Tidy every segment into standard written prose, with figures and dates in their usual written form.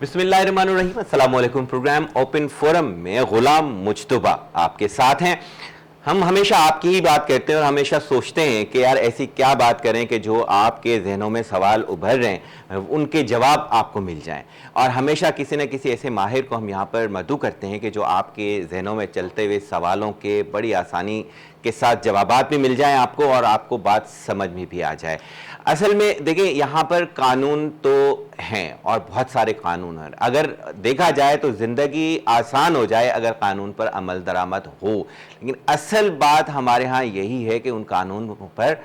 बिस्मिल्लाहिर्रहमानिर्रहीम, अस्सलाम वालेकुम। प्रोग्राम ओपन फोरम में गुलाम मुज्तबा आपके साथ हैं। हम हमेशा आपकी ही बात करते हैं और हमेशा सोचते हैं कि यार ऐसी क्या बात करें कि जो आपके जहनों में सवाल उभर रहे हैं उनके जवाब आपको मिल जाएं। और हमेशा किसी न किसी ऐसे माहिर को हम यहाँ पर मदऊ करते हैं कि जो आपके जहनों में चलते हुए सवालों के बड़ी आसानी के साथ जवाबात भी मिल जाएं आपको और आपको बात समझ में भी आ जाए। असल में देखिए, यहाँ पर कानून तो हैं और बहुत सारे कानून हैं। अगर देखा जाए तो ज़िंदगी आसान हो जाए अगर कानून पर अमल दरामद हो, लेकिन असल बात हमारे यहाँ यही है कि उन कानूनों पर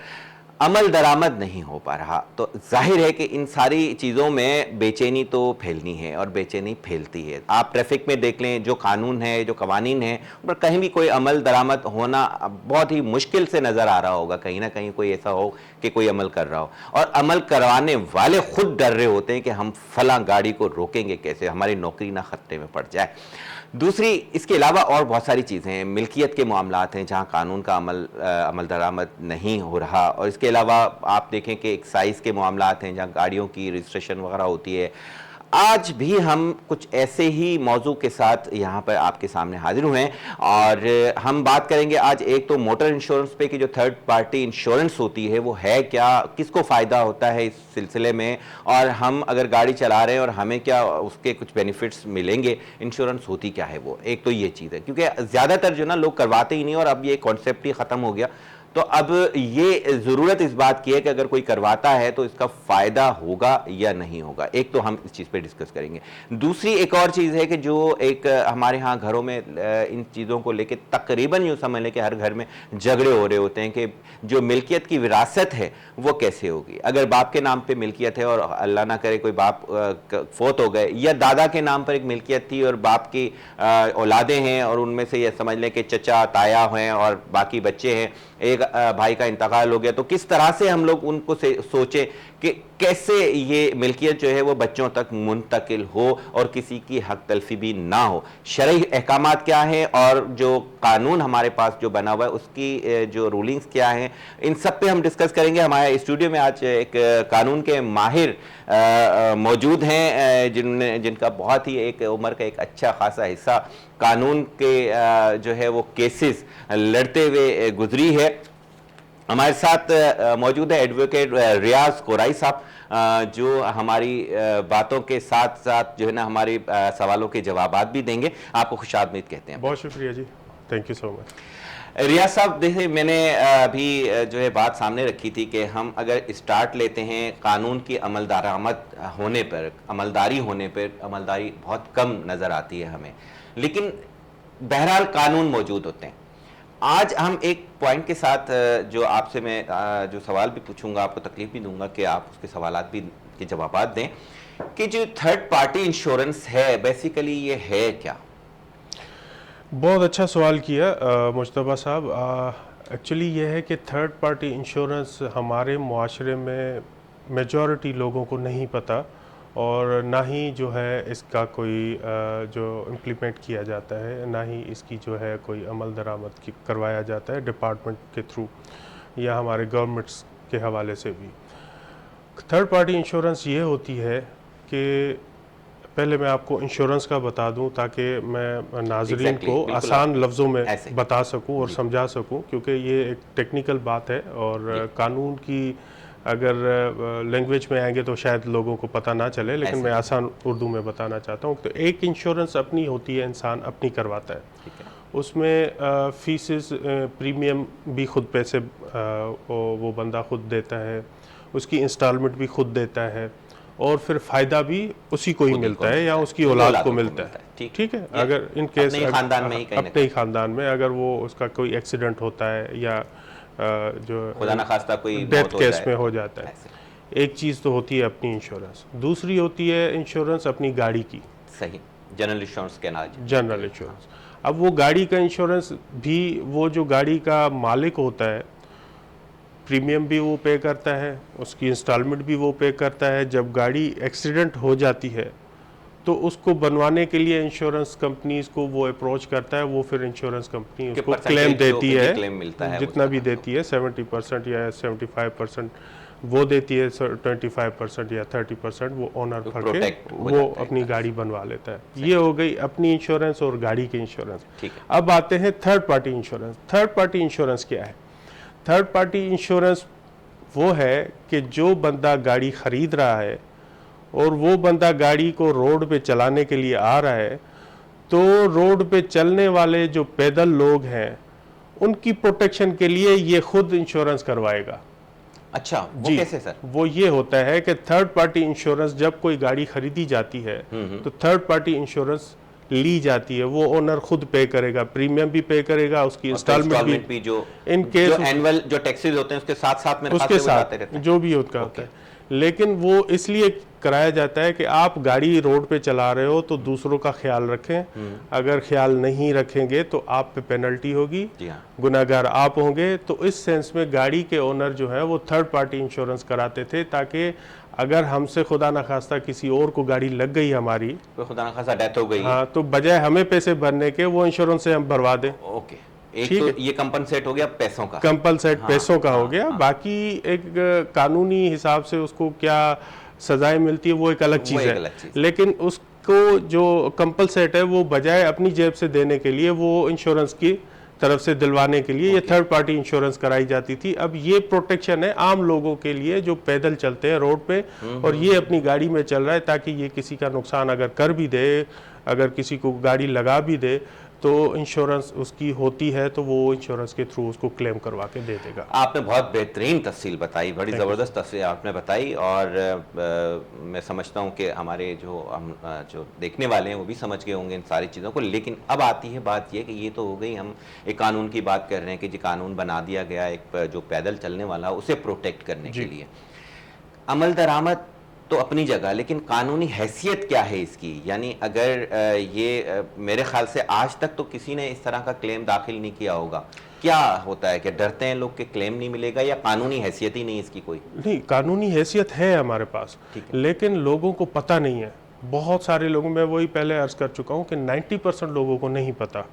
अमल दरामद नहीं हो पा रहा। तो जाहिर है कि इन सारी चीज़ों में बेचैनी तो फैलनी है और बेचैनी फैलती है। आप ट्रैफिक में देख लें, जो कानून है, जो कवानीन है, उन पर कहीं भी कोई अमल दरामद होना बहुत ही मुश्किल से नज़र आ रहा होगा। कहीं ना कहीं कोई ऐसा हो कि कोई अमल कर रहा हो और अमल करवाने वाले खुद डर रहे होते हैं कि हम फला गाड़ी को रोकेंगे कैसे, हमारी नौकरी ना खतरे में पड़ जाए। दूसरी, इसके अलावा और बहुत सारी चीज़ें हैं, मिल्कियत के मामलात हैं जहाँ कानून का अमल दरामद नहीं हो रहा। और इसके अलावा आप देखें कि एक्साइज़ के मामलात हैं जहाँ गाड़ियों की रजिस्ट्रेशन वगैरह होती है। आज भी हम कुछ ऐसे ही मौजू के साथ यहाँ पर आपके सामने हाजिर हुए हैं और हम बात करेंगे आज एक तो मोटर इंश्योरेंस पे कि जो थर्ड पार्टी इंश्योरेंस होती है वो है क्या, किसको फ़ायदा होता है इस सिलसिले में, और हम अगर गाड़ी चला रहे हैं और हमें क्या उसके कुछ बेनिफिट्स मिलेंगे, इंश्योरेंस होती क्या है वो। एक तो ये चीज़ है क्योंकि ज़्यादातर जो ना लोग करवाते ही नहीं और अब ये कॉन्सेप्ट ही ख़त्म हो गया। तो अब ये ज़रूरत इस बात की है कि अगर कोई करवाता है तो इसका फ़ायदा होगा या नहीं होगा। एक तो हम इस चीज़ पे डिस्कस करेंगे। दूसरी एक और चीज़ है कि जो एक हमारे यहाँ घरों में इन चीज़ों को लेके तकरीबन यूँ समझ लें कि हर घर में झगड़े हो रहे होते हैं कि जो मिल्कियत की विरासत है वो कैसे होगी। अगर बाप के नाम पर मिल्कियत है और अल्लाह ना करे कोई बाप फोत हो गए, या दादा के नाम पर एक मिल्कियत थी और बाप की औलादें हैं और उनमें से ये समझ लें कि चचा ताया हैं और बाकी बच्चे हैं, एक भाई का इंतकाल हो गया, तो किस तरह से हम लोग उनको सोचें कि कैसे ये मिल्कियत जो है वो बच्चों तक मुंतकिल हो और किसी की हक तलफी भी ना हो। शरई अहकामात क्या हैं और जो कानून हमारे पास जो बना हुआ है उसकी जो रूलिंग्स क्या हैं, इन सब पे हम डिस्कस करेंगे। हमारे स्टूडियो में आज एक कानून के माहिर मौजूद हैं जिनका बहुत ही एक उम्र का एक अच्छा खासा हिस्सा कानून के जो है वो केसेस लड़ते हुए गुजरी है। हमारे साथ मौजूद है एडवोकेट रियाज कोराई साहब, जो हमारी बातों के साथ साथ जो है ना हमारी सवालों के जवाबात भी देंगे। आपको खुशामदीद कहते हैं। बहुत शुक्रिया जी, थैंक यू सो मच। रियाज साहब, देखिए मैंने अभी जो है बात सामने रखी थी कि हम अगर स्टार्ट लेते हैं कानून की अमलदारी होने पर अमलदारी बहुत कम नज़र आती है हमें, लेकिन बहरहाल कानून मौजूद होते हैं। आज हम एक पॉइंट के साथ जो आपसे मैं जो सवाल भी पूछूंगा, आपको तकलीफ भी दूंगा कि आप उसके सवालात भी के जवाबात दें कि जो थर्ड पार्टी इंश्योरेंस है बेसिकली ये है क्या। बहुत अच्छा सवाल किया मुज्तबा साहब। एक्चुअली ये है कि थर्ड पार्टी इंश्योरेंस हमारे मुआशरे में मेजॉरिटी लोगों को नहीं पता और ना ही जो है इसका कोई जो इम्प्लीमेंट किया जाता है, ना ही इसकी जो है कोई अमल दरामद करवाया जाता है डिपार्टमेंट के थ्रू या हमारे गवर्नमेंट्स के हवाले से भी। थर्ड पार्टी इंश्योरेंस ये होती है कि पहले मैं आपको इंश्योरेंस का बता दूं ताकि मैं नाज़रीन को आसान लफ्ज़ों में बता सकूं और समझा सकूं, क्योंकि ये एक टेक्निकल बात है और कानून की अगर लैंग्वेज में आएंगे तो शायद लोगों को पता ना चले, लेकिन मैं आसान उर्दू में बताना चाहता हूँ। तो एक इंश्योरेंस अपनी होती है, इंसान अपनी करवाता है। उसमें फीसेस प्रीमियम भी खुद पैसे वो बंदा खुद देता है, उसकी इंस्टॉलमेंट भी खुद देता है और फिर फ़ायदा भी उसी को ही मिलता है या उसकी औलाद को मिलता है। ठीक है, अगर इन केस अपने ही ख़ानदान में अगर वो उसका कोई एक्सीडेंट होता है या जो खुदा न खास्ता कोई डेथ केस में हो जाता है। एक चीज़ तो होती है अपनी इंश्योरेंस, दूसरी होती है इंश्योरेंस अपनी गाड़ी की। सही, जनरल इंश्योरेंस के नाम, जनरल इंश्योरेंस। अब वो गाड़ी का इंश्योरेंस भी वो जो गाड़ी का मालिक होता है प्रीमियम भी वो पे करता है, उसकी इंस्टॉलमेंट भी वो पे करता है। जब गाड़ी एक्सीडेंट हो जाती है तो उसको बनवाने के लिए इंश्योरेंस कंपनीज को वो अप्रोच करता है, वो फिर इंश्योरेंस कंपनी उसको क्लेम देती है, क्लेम मिलता है जितना भी देती है 70% या 75% वो देती है 25% या 30%, वो ओनर भर के protect हो वो जाता है अपनी गाड़ी बनवा लेता है। ये हो गई अपनी इंश्योरेंस और गाड़ी के इंश्योरेंस। ठीक है। अब आते हैं third party insurance. Third party insurance क्या है? थर्ड पार्टी इंश्योरेंस वो है कि जो बंदा गाड़ी खरीद रहा है और वो बंदा गाड़ी को रोड पे चलाने के लिए आ रहा है, तो रोड पे चलने वाले जो पैदल लोग हैं उनकी प्रोटेक्शन के लिए ये खुद इंश्योरेंस करवाएगा। अच्छा, वो जी, कैसे सर? वो ये होता है कि थर्ड पार्टी इंश्योरेंस जब कोई गाड़ी खरीदी जाती है तो थर्ड पार्टी इंश्योरेंस ली जाती है, वो ओनर खुद पे करेगा, प्रीमियम भी पे करेगा, उसकी इंस्टॉलमेंट भी जो इन केस एनुअल जो टैक्सेस होते हैं उसके साथ साथ में उसके जाते रहते साथ हैं। जो भी उसका होता है। लेकिन वो इसलिए कराया जाता है कि आप गाड़ी रोड पे चला रहे हो तो दूसरों का ख्याल रखें, अगर ख्याल नहीं रखेंगे तो आप पे पेनल्टी होगी, जी हाँ। गुनाहगार आप होंगे। तो इस सेंस में गाड़ी के ओनर जो है वो थर्ड पार्टी इंश्योरेंस कराते थे, ताकि अगर हमसे खुदा न खास्ता किसी और को गाड़ी लग गई हमारी, तो खुदा ना खासा डेथ हो गई, हाँ, तो बजाय हमें पैसे भरने के वो इंश्योरेंस से हम भरवा दें। ओके, एक तो ये कंपनसेट हो गया पैसों का, कंपलसेट हाँ, पैसों का हो हाँ, गया। हाँ। बाकी एक कानूनी हिसाब से उसको क्या सजाएं मिलती है वो एक अलग चीज़ एक है, अलग चीज़। लेकिन उसको जो कंपलसेट है वो बजाय अपनी जेब से देने के लिए वो इंश्योरेंस की तरफ से दिलवाने के लिए ये थर्ड पार्टी इंश्योरेंस कराई जाती थी। अब ये प्रोटेक्शन है आम लोगों के लिए जो पैदल चलते हैं रोड पे और ये अपनी गाड़ी में चल रहा है, ताकि ये किसी का नुकसान अगर कर भी दे, अगर किसी को गाड़ी लगा भी दे, तो इंश्योरेंस उसकी होती है तो वो इंश्योरेंस के थ्रू उसको क्लेम करवा के दे देगा। आपने बहुत बेहतरीन तफसील बताई, बड़ी ज़बरदस्त तफसील आपने बताई, और मैं समझता हूँ कि हमारे जो देखने वाले हैं वो भी समझ गए होंगे इन सारी चीज़ों को। लेकिन अब आती है बात ये कि ये तो हो गई, हम एक कानून की बात कर रहे हैं कि जी कानून बना दिया गया एक जो पैदल चलने वाला उसे प्रोटेक्ट करने के लिए। अमल दरामद तो अपनी जगह, लेकिन कानूनी हैसियत क्या है इसकी? यानी अगर मेरे ख्याल से आज तक तो किसी ने इस तरह का क्लेम दाखिल नहीं किया होगा। क्या होता है कि डरते हैं लोग कि क्लेम नहीं मिलेगा, या कानूनी हैसियत ही नहीं इसकी कोई? नहीं, कानूनी हैसियत है हमारे पास, लेकिन लोगों को पता नहीं है। बहुत सारे लोगों, मैं वही पहले अर्ज कर चुका हूँ कि 90% लोगों को नहीं पता।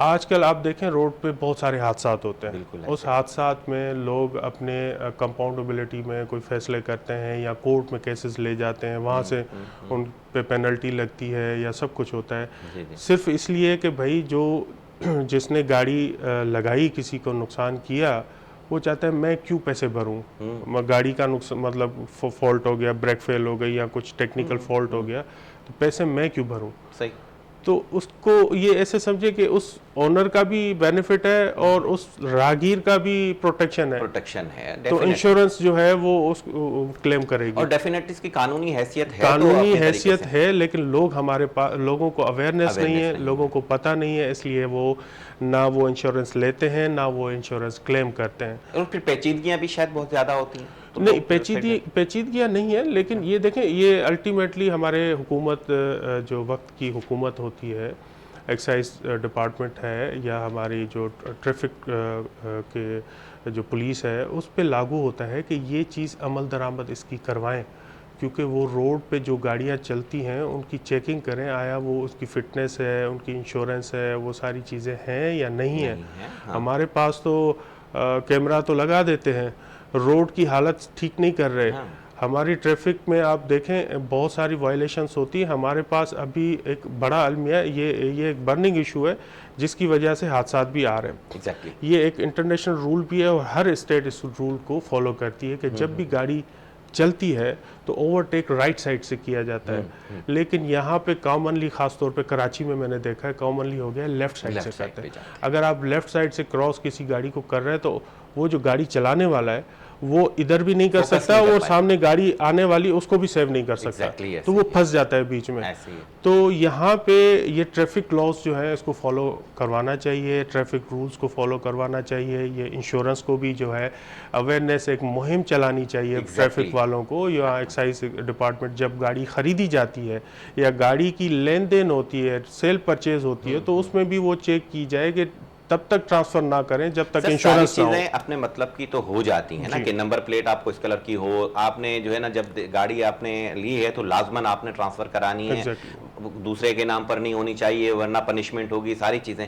आजकल आप देखें रोड पे बहुत सारे हादसात होते हैं, उस हादसात में लोग अपने कंपाउंडेबिलिटी में कोई फैसले करते हैं या कोर्ट में केसेस ले जाते हैं, वहाँ से उन पे पेनल्टी लगती है या सब कुछ होता है, सिर्फ इसलिए कि भाई जो जिसने गाड़ी लगाई किसी को नुकसान किया, वो चाहता है मैं क्यों पैसे भरूं, गाड़ी का नुकसान मतलब फॉल्ट हो गया, ब्रेक फेल हो गई या कुछ टेक्निकल फॉल्ट हो गया, तो पैसे मैं क्यों भरूं। सही। तो उसको ये ऐसे समझे कि उस ओनर का भी बेनिफिट है और उस राहगीर का भी प्रोटेक्शन है, तो इंश्योरेंस जो है वो उस क्लेम करेगी। और डेफिनेटली इसकी कानूनी हैसियत है, कानूनी हैसियत है, लेकिन लोग हमारे पास, लोगों को अवेयरनेस नहीं है, लोगों को पता नहीं है, इसलिए वो ना वो इंश्योरेंस लेते हैं ना वो इंश्योरेंस क्लेम करते हैं। और फिर पेचीदगियां भी शायद बहुत ज़्यादा होती हैं। तो नहीं, पेचीदगियाँ नहीं है, लेकिन ये देखें, ये अल्टीमेटली हमारे हुकूमत, जो वक्त की हुकूमत होती है, एक्साइज डिपार्टमेंट है या हमारी जो ट्रैफिक के जो पुलिस है, उस पे लागू होता है कि ये चीज़ अमल दरामद इसकी करवाएं, क्योंकि वो रोड पे जो गाड़ियाँ चलती हैं उनकी चेकिंग करें, आया वो उसकी फ़िटनेस है, उनकी इंश्योरेंस है, वो सारी चीज़ें हैं या नहीं है। हमारे पास तो कैमरा तो लगा देते हैं, रोड की हालत ठीक नहीं कर रहे। हमारी ट्रैफिक में आप देखें बहुत सारी वायलेशंस होती है। हमारे पास अभी एक बड़ा अलमिया, ये एक बर्निंग इशू है जिसकी वजह से हादसा भी आ रहे हैं। Exactly. ये एक इंटरनेशनल रूल भी है और हर स्टेट इस रूल को फॉलो करती है कि जब भी गाड़ी चलती है तो ओवरटेक राइट साइड से किया जाता है, लेकिन यहाँ पे कॉमनली, खास तौर पे कराची में मैंने देखा है, कॉमनली हो गया लेफ्ट साइड से करते हैं। अगर आप लेफ्ट साइड से क्रॉस किसी गाड़ी को कर रहे हैं तो वो जो गाड़ी चलाने वाला है वो इधर भी नहीं कर सकता और सामने गाड़ी आने वाली उसको भी सेव नहीं कर सकता, तो वो फंस जाता है बीच में। तो यहाँ पे ये ट्रैफिक लॉस जो है इसको फॉलो करवाना चाहिए, ट्रैफिक रूल्स को फॉलो करवाना चाहिए। ये इंश्योरेंस को भी जो है अवेयरनेस, एक मुहिम चलानी चाहिए ट्रैफिक वालों को, या एक्साइज डिपार्टमेंट जब गाड़ी खरीदी जाती है या गाड़ी की लेन देन होती है, सेल परचेज होती है, तो उसमें भी वो चेक की जाए कि तब तक ट्रांसफर ना करें जब तक इंश्योरेंस ना हो। चीजें अपने मतलब की तो हो जाती है ना, कि नंबर प्लेट आपको इस कलर की हो, आपने जो है ना जब गाड़ी आपने ली है तो लाजमन आपने ट्रांसफर करानी है, दूसरे के नाम पर नहीं होनी चाहिए वरना पनिशमेंट होगी, सारी चीजें।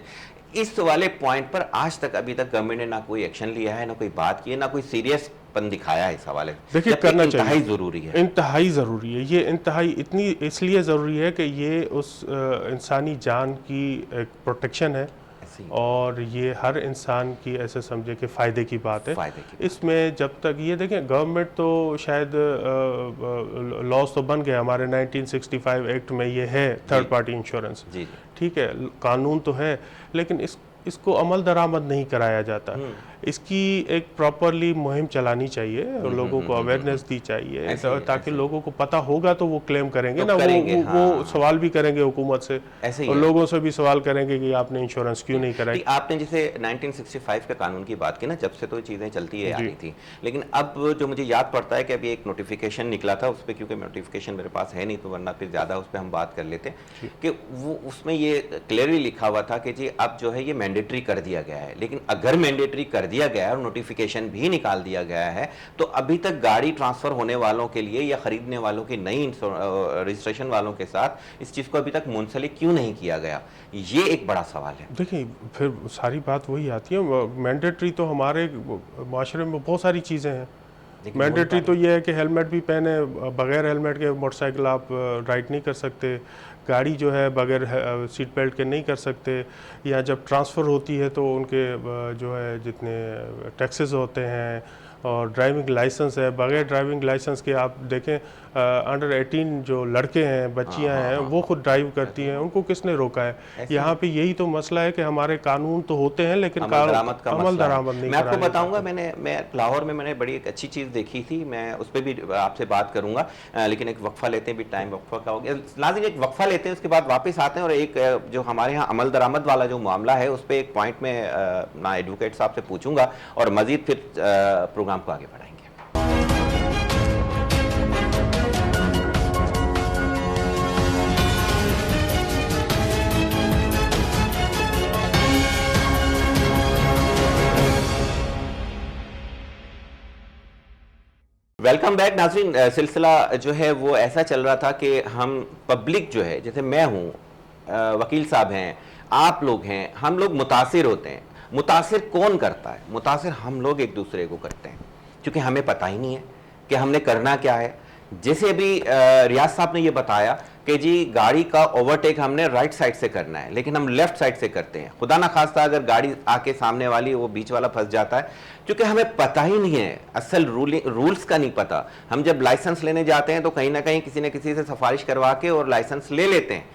इस वाले पॉइंट पर आज तक अभी तक गवर्नमेंट ने ना कोई एक्शन लिया है, ना कोई बात की है, ना कोई सीरियस है। दिखाया है इस हवाले से, देखिए, जबकि करना इंतहाई चाहिए, ज़रूरी है। इंतहाई ज़रूरी है, ये इंतहाई इतनी इसलिए ज़रूरी है कि ये उस इंसानी जान की एक प्रोटेक्शन है, ऐसे ही और ये हर इंसान की ऐसे समझे कि फ़ायदे की बात है। फ़ायदे की बात। इसमें जब तक ये देखें, गवर्नमेंट तो शायद लॉज तो बन गए हमारे 1965 एक्ट में, ये है थर्ड पार्टी इंश्योरेंस, जी जी। ठीक है, कानून तो है, लेकिन इसको अमल दरामद नहीं कराया जाता। इसकी एक प्रॉपरली मुहिम चलानी चाहिए और लोगों को अवेयरनेस दी चाहिए, ऐसे ही, ताकि लोगों को पता होगा तो वो क्लेम करेंगे तो ना, करेंगे, वो सवाल भी करेंगे हुकूमत से, ऐसे ही और है। लोगों से भी सवाल करेंगे कि आपने इंश्योरेंस क्यों नहीं कराई। आपने जैसे 1965 के कानून की बात की ना, जब से तो चीज़ें चलती है आ रही थी, लेकिन अब जो मुझे याद पड़ता है कि अभी एक नोटिफिकेशन निकला था उस पर, क्योंकि नोटिफिकेशन मेरे पास है नहीं तो वरना फिर ज़्यादा उस पर हम बात कर लेते, कि वो उसमें ये क्लियरली लिखा हुआ था कि जी अब जो है ये मैंडेटरी कर दिया गया है। लेकिन अगर मैंडेटरी कर दिया गया है और नोटिफिकेशन भी निकाल दिया गया है, तो अभी तक गाड़ी ट्रांसफ़र होने वालों के लिए या खरीदने वालों की नई रजिस्ट्रेशन वालों के साथ इस चीज़ को अभी तक मुंसलिक क्यों नहीं किया गया, ये एक बड़ा सवाल है। देखिए, फिर सारी बात वही आती है, मैंडेटरी तो हमारे माशरे में बहुत सारी चीज़ें हैं। मैंडेटरी तो ये है कि हेलमेट भी पहने, बगैर हेलमेट के मोटरसाइकिल आप राइड नहीं कर सकते, गाड़ी जो है बगैर सीट बेल्ट के नहीं कर सकते, या जब ट्रांसफ़र होती है तो उनके जो है जितने टैक्सेस होते हैं, और ड्राइविंग लाइसेंस है, बगैर ड्राइविंग लाइसेंस के आप देखें अंडर 18 जो लड़के हैं, बच्चियां हैं, वो खुद ड्राइव करती हैं, उनको किसने रोका है? यहाँ पे यही तो मसला है कि हमारे कानून तो होते हैं लेकिन अमल दरामद का अमल मसला है। दरामद नहीं मैं आपको कराए बताऊंगा, जाते। मैं लाहौर में मैंने बड़ी एक अच्छी चीज़ देखी थी, मैं उस पर भी आपसे बात करूंगा, लेकिन एक वक्फा लेते हैं, भी टाइम वक्फा का हो गया। नाज़रीन, एक वक्फा लेते हैं, उसके बाद वापस आते हैं और एक जो हमारे यहाँ अमल दरामद वाला जो मामला है उस पर एक पॉइंट में ना एडवोकेट साहब से पूछूंगा और मजीद फिर प्रोग्राम को आगे बढ़ाएंगे। वेलकम बैक नाज़रीन। सिलसिला जो है वो ऐसा चल रहा था कि हम पब्लिक जो है, जैसे मैं हूँ, वकील साहब हैं, आप लोग हैं, हम लोग मुतासिर होते हैं। मुतासिर कौन करता है? मुतासिर हम लोग एक दूसरे को करते हैं, क्योंकि हमें पता ही नहीं है कि हमने करना क्या है। जैसे अभी रियाज साहब ने ये बताया कि जी गाड़ी का ओवरटेक हमने राइट साइड से करना है, लेकिन हम लेफ्ट साइड से करते हैं। खुदा ना खास्ता अगर गाड़ी आके सामने वाली वो बीच वाला फंस जाता है, क्योंकि हमें पता ही नहीं है, असल रूल्स का नहीं पता। हम जब लाइसेंस लेने जाते हैं तो कहीं ना कहीं किसी न किसी से सिफारिश करवा के और लाइसेंस ले लेते हैं,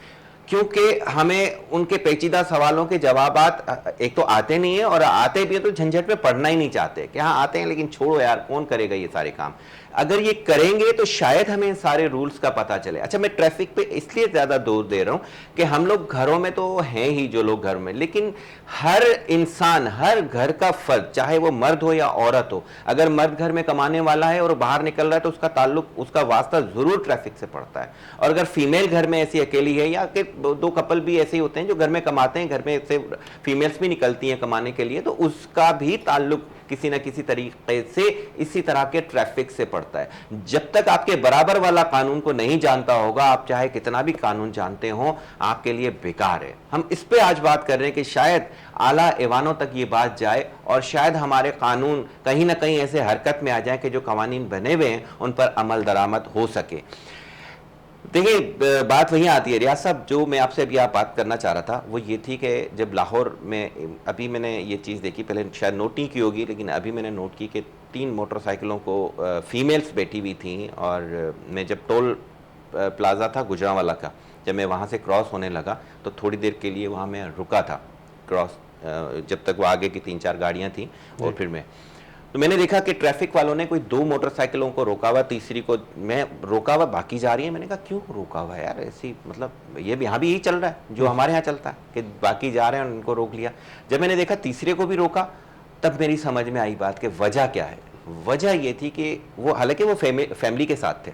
क्योंकि हमें उनके पेचीदा सवालों के जवाबात एक तो आते नहीं है, और आते भी है तो झंझट में पढ़ना ही नहीं चाहते कि हाँ आते हैं लेकिन छोड़ो यार, कौन करेगा ये सारे काम। अगर ये करेंगे तो शायद हमें सारे रूल्स का पता चले। अच्छा, मैं ट्रैफिक पे इसलिए ज़्यादा जोर दे रहा हूँ कि हम लोग घरों में तो हैं ही जो लोग घर में, लेकिन हर इंसान, हर घर का फर्द, चाहे वो मर्द हो या औरत हो, अगर मर्द घर में कमाने वाला है और बाहर निकल रहा है तो उसका ताल्लुक, उसका वास्ता ज़रूर ट्रैफिक से पड़ता है। और अगर फीमेल घर में ऐसी अकेली है, या कि दो कपल भी ऐसे ही होते हैं जो घर में कमाते हैं, घर में से फीमेल्स भी निकलती हैं कमाने के लिए, तो उसका भी ताल्लुक किसी न किसी तरीके से इसी तरह के ट्रैफिक से पड़ता है। जब तक आपके बराबर वाला कानून को नहीं जानता होगा, आप चाहे कितना भी कानून जानते हो, आपके लिए बेकार है। हम इस पे आज बात कर रहे हैं कि शायद आला ऐवानों तक ये बात जाए और शायद हमारे कानून कहीं ना कहीं ऐसे हरकत में आ जाए कि जो कवानीन बने हुए हैं उन पर अमल दरामद हो सके। देखिए, बात वहीं आती है रियाज साहब, जो मैं आपसे अभी आप बात करना चाह रहा था वो ये थी कि जब लाहौर में अभी मैंने ये चीज़ देखी, पहले शायद नोट नहीं की होगी लेकिन अभी मैंने नोट की कि 3 मोटरसाइकिलों को फीमेल्स बैठी हुई थी, और मैं जब टोल प्लाज़ा था गुजरांवाला का, जब मैं वहाँ से क्रॉस होने लगा तो थोड़ी देर के लिए वहाँ मैं रुका था क्रॉस, जब तक वो आगे की 3-4 गाड़ियाँ थी, और फिर तो मैंने देखा कि ट्रैफिक वालों ने कोई 2 मोटरसाइकिलों को रोका हुआ, तीसरी को मैं रोका हुआ, बाकी जा रही है। मैंने कहा क्यों रोका हुआ है यार, ऐसी मतलब ये भी यहाँ भी यही चल रहा है जो हमारे यहाँ चलता है कि बाकी जा रहे हैं और उनको रोक लिया। जब मैंने देखा तीसरे को भी रोका, तब मेरी समझ में आई बात कि वजह क्या है। वजह ये थी कि वो, हालांकि वो फैमिली के साथ थे,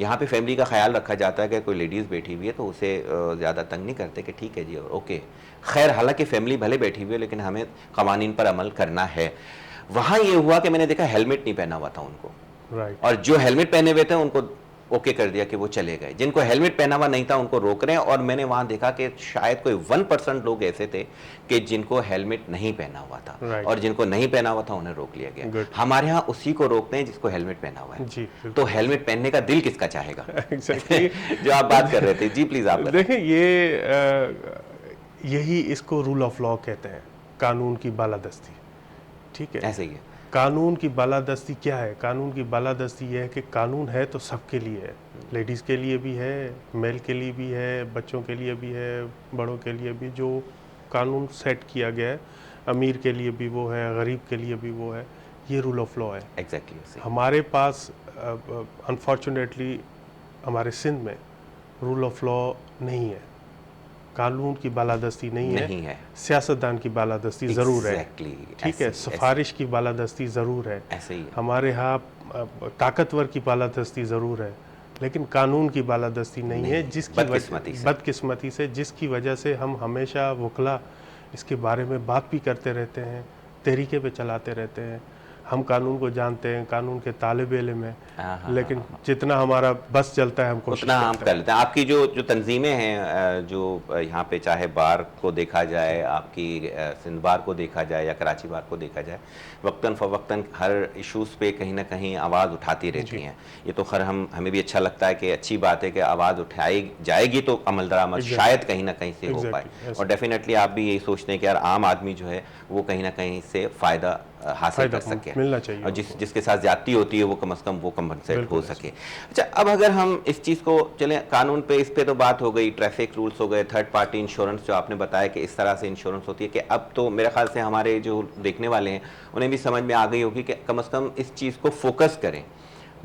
यहाँ पे फैमिली का ख्याल रखा जाता है कि कोई लेडीज़ बैठी हुई है तो उसे ज़्यादा तंग नहीं करते कि ठीक है जी ओके, खैर हालांकि फैमिली भले बैठी हुई है लेकिन हमें कवानीन पर अमल करना है। वहाँ ये हुआ कि मैंने देखा हेलमेट नहीं पहना हुआ था उनको, राइट। और जो हेलमेट पहने हुए थे उनको ओके कर दिया कि वो चले गए। जिनको हेलमेट पहना हुआ नहीं था उनको रोक रहे हैं, और मैंने वहां देखा कि शायद कोई 1% लोग ऐसे थे कि जिनको हेलमेट नहीं पहना हुआ था, Right. और जिनको नहीं पहना हुआ था उन्हें रोक लिया गया। Good. हमारे यहाँ उसी को रोकते हैं जिसको हेलमेट पहना हुआ है। जी, बिल्कुल। तो हेलमेट पहनने का दिल किसका चाहेगा? Exactly. जो आप बात कर रहे थे, जी प्लीज आप बताएं। देखें, यही इसको रूल ऑफ लॉ कहते हैं, कानून की बालादस्ती। ठीक है, ऐसे ही है। कानून की बालादस्ती क्या है? कानून की बालादस्ती यह है कि कानून है तो सबके लिए है, लेडीज़ के लिए भी है, मेल के लिए भी है, बच्चों के लिए भी है, बड़ों के लिए भी। जो कानून सेट किया गया है, अमीर के लिए भी वो है, गरीब के लिए भी वो है, ये रूल ऑफ लॉ है। एग्जैक्टली। हमारे पास अनफॉर्चुनेटली हमारे सिंध में रूल ऑफ लॉ नहीं है, कानून की बालादस्ती नहीं है। सियासतदान की बालादस्ती ज़रूर है। ठीक है, सिफारिश की बालादस्ती ज़रूर है। ऐसे ही है। हमारे यहाँ ताकतवर की बालादस्ती ज़रूर है, लेकिन कानून की बालादस्ती नहीं है, जिसकी बदकिस्मती से जिसकी वजह से हम हमेशा वकला इसके बारे में बात भी करते रहते हैं, तहरीके पे चलाते रहते हैं। हम कानून को जानते हैं, कानून के तालिब इल्म हैं, लेकिन जितना हमारा बस चलता है हम कोशिश उतना हम कर लेते हैं। आपकी जो तंजीमें हैं, जो यहाँ पे चाहे बार को देखा जाए, आपकी सिंध बार को देखा जाए या कराची बार को देखा जाए, वक्तन फ़वक्तन हर इश्यूज़ पे कहीं ना कहीं आवाज़ उठाती रहती हैं। ये तो खैर हमें भी अच्छा लगता है कि अच्छी बात है कि आवाज़ उठाई जाएगी तो अमल दरामद शायद कहीं ना कहीं से हो पाए। और डेफिनेटली आप भी यही सोचते हैं कि यार आम आदमी जो है वो कहीं ना कहीं से फ़ायदा हासिल कर सके, मिलना चाहिए, और जिसके साथ ज्यादती होती है वो कम से कम वो कंपनसेट हो सके। अच्छा, अब अगर हम इस चीज़ को चलें कानून पे, इस पे तो बात हो गई, ट्रैफिक रूल्स हो गए, थर्ड पार्टी इंश्योरेंस जो आपने बताया कि इस तरह से इंश्योरेंस होती है, कि अब तो मेरे ख्याल से हमारे जो देखने वाले हैं उन्हें भी समझ में आ गई होगी कि कम से कम इस चीज़ को फोकस करें।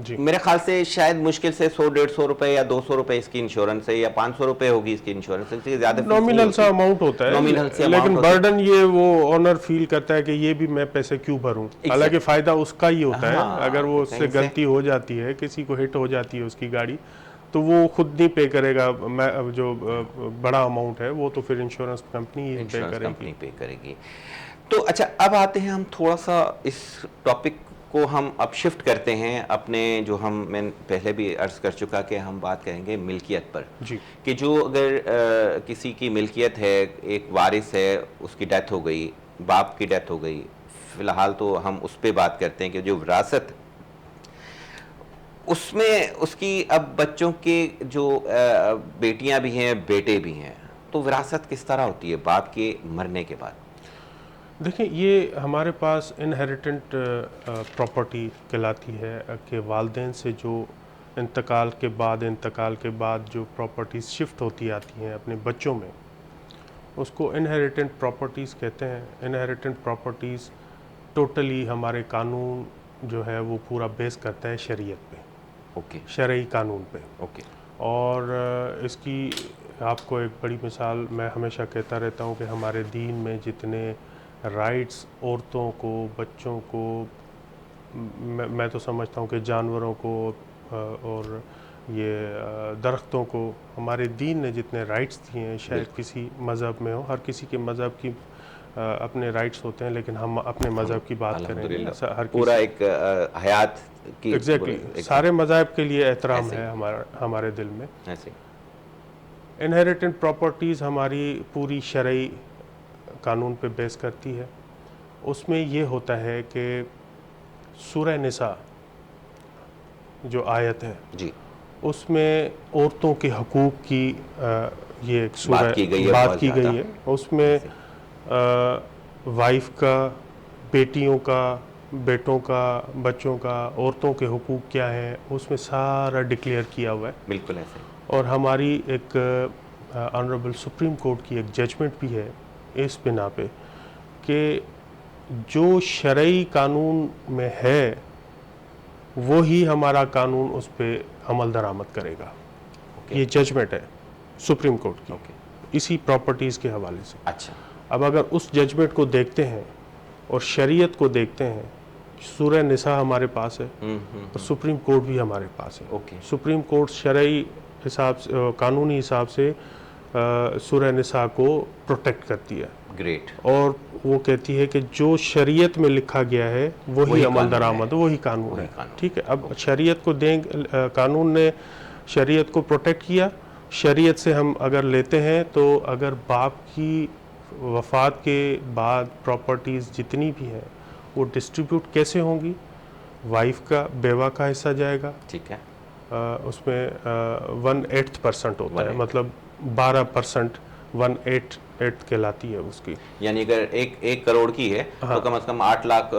मेरे ख्याल से शायद मुश्किल से 100-150 रुपए या 200 रुपए इसकी इंश्योरेंस है, या 500 रुपए होगी इसकी इंश्योरेंस, इससे ज्यादा नॉमिनल सा अमाउंट होता है, लेकिन बर्डन ये वो ऑनर फील करता है कि ये भी मैं पैसे क्यों भरूं। हालांकि फायदा उसका ही होता है, अगर वो उससे गलती हो जाती है, किसी को हिट हो जाती है उसकी गाड़ी, तो वो खुद नहीं पे करेगा। जो बड़ा अमाउंट है वो तो फिर इंश्योरेंस कंपनी ही पे करेगी। तो अच्छा, अब आते हैं हम थोड़ा सा इस टॉपिक को हम अब शिफ्ट करते हैं अपने, जो मैं पहले भी अर्ज कर चुका कि हम बात करेंगे मिल्कियत पर जी। कि जो अगर किसी की मिल्कियत है, एक वारिस है, उसकी डेथ हो गई, बाप की डेथ हो गई, फिलहाल तो हम उस पर बात करते हैं कि जो विरासत, उसमें उसकी अब बच्चों के जो बेटियां भी हैं, बेटे भी हैं, तो विरासत किस तरह होती है बाप के मरने के बाद? देखिए, ये हमारे पास इनहेरिटेंट प्रॉपर्टी कहलाती है कि वालिदैन से जो इंतकाल के बाद जो प्रॉपर्टीज़ शिफ्ट होती आती हैं अपने बच्चों में, उसको इनहेरिटेंट प्रॉपर्टीज़ कहते हैं। इनहेरिटेंट प्रॉपर्टीज़ टोटली हमारे कानून जो है वो पूरा बेस करता है शरीयत पे, शरई कानून पे। और इसकी आपको एक बड़ी मिसाल मैं हमेशा कहता रहता हूँ कि हमारे दीन में जितने राइट्स औरतों को, बच्चों को, मैं तो समझता हूँ कि जानवरों को और ये दरख्तों को, हमारे दीन ने जितने राइट्स दिए हैं शायद किसी मज़हब में हो। हर किसी के मज़हब की अपने राइट्स होते हैं, लेकिन हम अपने मज़हब की बात करेंगे। हर पूरा एक हयात की एग्जैक्टली सारे मज़हब के लिए एहतराम है हमारे दिल में। इनहेरिटेंट प्रॉपर्टीज़ हमारी पूरी शरई कानून पे बेस करती है। उसमें ये होता है कि सूरह निसा जो आयत है जी, उसमें औरतों के हकूक़ की ये एक सूरह बात की गई है। उसमें वाइफ का, बेटियों का, बेटों का, बच्चों का, औरतों के हुकूक क्या हैं, उसमें सारा डिक्लेयर किया हुआ है। बिल्कुल ऐसे। और हमारी एक ऑनरेबल सुप्रीम कोर्ट की एक जजमेंट भी है इस बिना पे कि जो शरई कानून में है वो ही हमारा कानून उस पर अमल दरामद करेगा। ये जजमेंट है सुप्रीम कोर्ट की इसी प्रॉपर्टीज़ के हवाले से। अच्छा, अब अगर उस जजमेंट को देखते हैं और शरीयत को देखते हैं, सूरह निसा हमारे पास है और सुप्रीम कोर्ट भी हमारे पास है। सुप्रीम कोर्ट शरई हिसाब से, कानूनी हिसाब से सूरह निसा को प्रोटेक्ट करती है। ग्रेट। और वो कहती है कि जो शरीयत में लिखा गया है वही वही अमल कानून दरामद, वही कानून वही है। कानून। ठीक है, अब शरीयत को कानून ने शरीयत को प्रोटेक्ट किया। शरीयत से हम अगर लेते हैं तो अगर बाप की वफ़ात के बाद प्रॉपर्टीज़ जितनी भी हैं वो डिस्ट्रीब्यूट कैसे होंगी? वाइफ का, बेवा का हिस्सा जाएगा, ठीक है। उसमें 1/8% होता है, 1/8 मतलब 12%, 1/8 कहलाती है उसकी। यानी अगर एक करोड़ की है हाँ। तो कम से कम 8 लाख